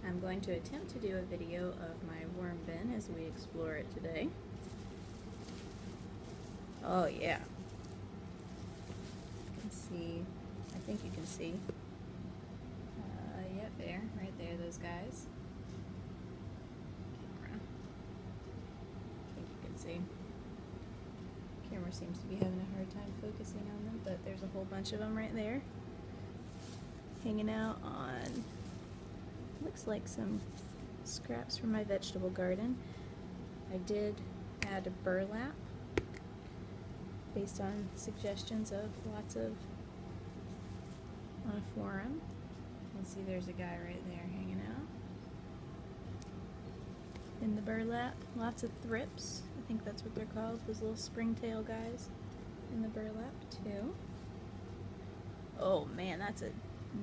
I'm going to attempt to do a video of my worm bin as we explore it today. Oh yeah. You can see, I think you can see. Yep, there, right there, those guys. Camera. I think you can see. Camera seems to be having a hard time focusing on them, but there's a whole bunch of them right there. Hanging out on, looks like some scraps from my vegetable garden. I did add a burlap based on suggestions of lots of on a forum. You can see there's a guy right there hanging out in the burlap. Lots of thrips, I think that's what they're called, those little springtail guys in the burlap too. Oh man, that's a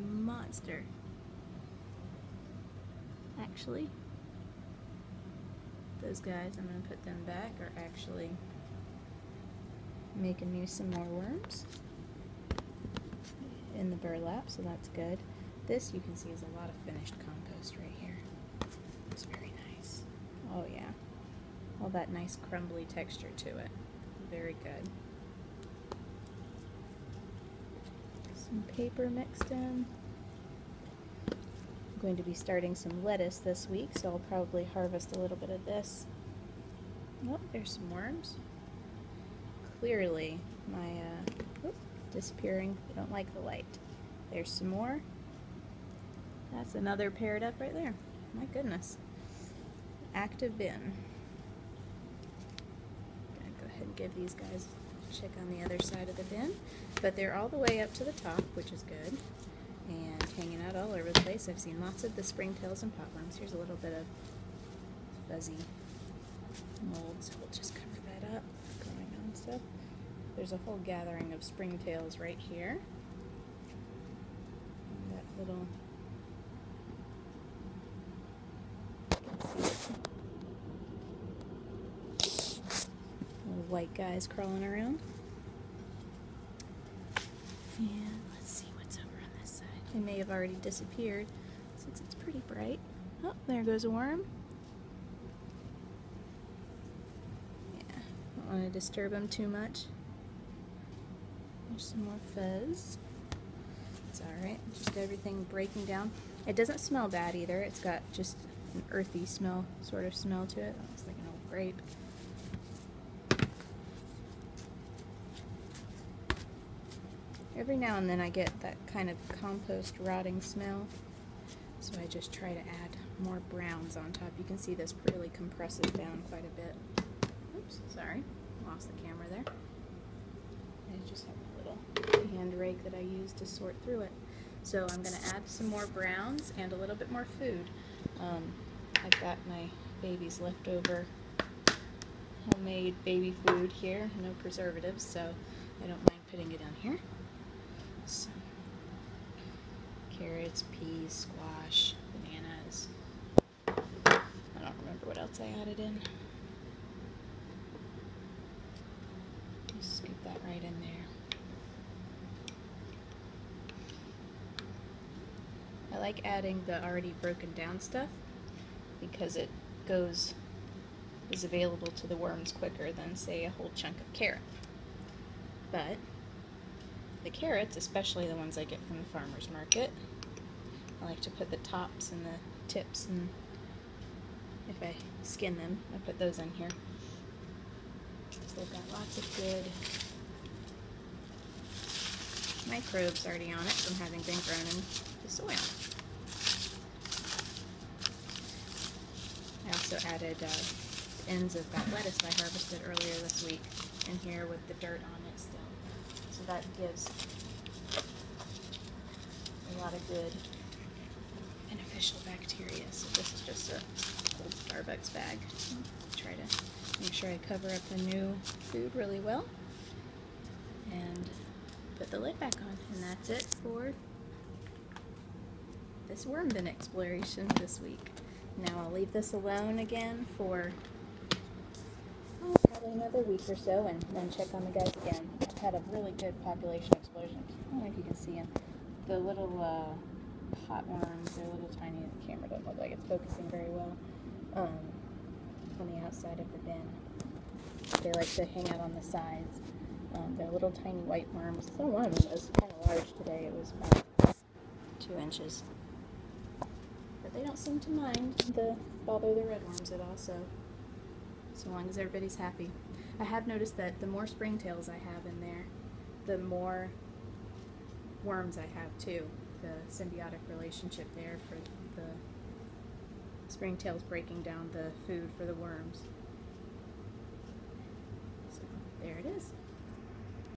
monster. Actually, those guys, I'm going to put them back, are actually making me some more worms in the burlap, so that's good. This, you can see, is a lot of finished compost right here. It's very nice. Oh yeah. All that nice crumbly texture to it. Very good. Some paper mixed in. I'm going to be starting some lettuce this week, so I'll probably harvest a little bit of this. Oh, there's some worms. Clearly my disappearing. I don't like the light. There's some more. That's another paired up right there. My goodness. Active bin. Gonna go ahead and give these guys a check on the other side of the bin. But they're all the way up to the top, which is good. And hanging out all over the place. I've seen lots of the springtails and potworms. Here's a little bit of fuzzy mold, so we'll just cover that up. Growing on stuff. There's a whole gathering of springtails right here. And that little white guys crawling around. And let's see what's over on this side. They may have already disappeared since it's pretty bright. Oh, there goes a worm. Yeah, don't want to disturb them too much. There's some more fuzz. It's alright, just everything breaking down. It doesn't smell bad either. It's got just an earthy smell, sort of smell to it. It's like an old grape. Every now and then I get that kind of compost rotting smell, so I just try to add more browns on top. You can see this really compresses down quite a bit. Oops, sorry, lost the camera there. I just have a little hand rake that I use to sort through it. So I'm going to add some more browns and a little bit more food. I've got my baby's leftover homemade baby food here, no preservatives, so I don't mind putting it on here. Some carrots, peas, squash, bananas. I don't remember what else I added in. Just scoop that right in there. I like adding the already broken down stuff because it is available to the worms quicker than, say, a whole chunk of carrot. But the carrots, especially the ones I get from the farmer's market, I like to put the tops and the tips, and if I skin them, I put those in here. So they've got lots of good microbes already on it from having been grown in the soil. I also added ends of that lettuce I harvested earlier this week in here with the dirt on it still. So that gives a lot of good beneficial bacteria. So this is just a old Starbucks bag. I'll try to make sure I cover up the new food really well and put the lid back on. And that's it for this worm bin exploration this week. Now I'll leave this alone again for probably another week or so, and then check on the guys again. I've had a really good population explosion. I don't know if you can see them. The little pot worms. They're little tiny. The camera doesn't look like it's focusing very well. On the outside of the bin. They like to hang out on the sides. They're little tiny white worms. So one of them was kind of large today. It was about 2 inches. But they don't seem to mind bother the red worms at all, so long as everybody's happy. I have noticed that the more springtails I have in there, the more worms I have too. The symbiotic relationship there for the springtails breaking down the food for the worms. So there it is.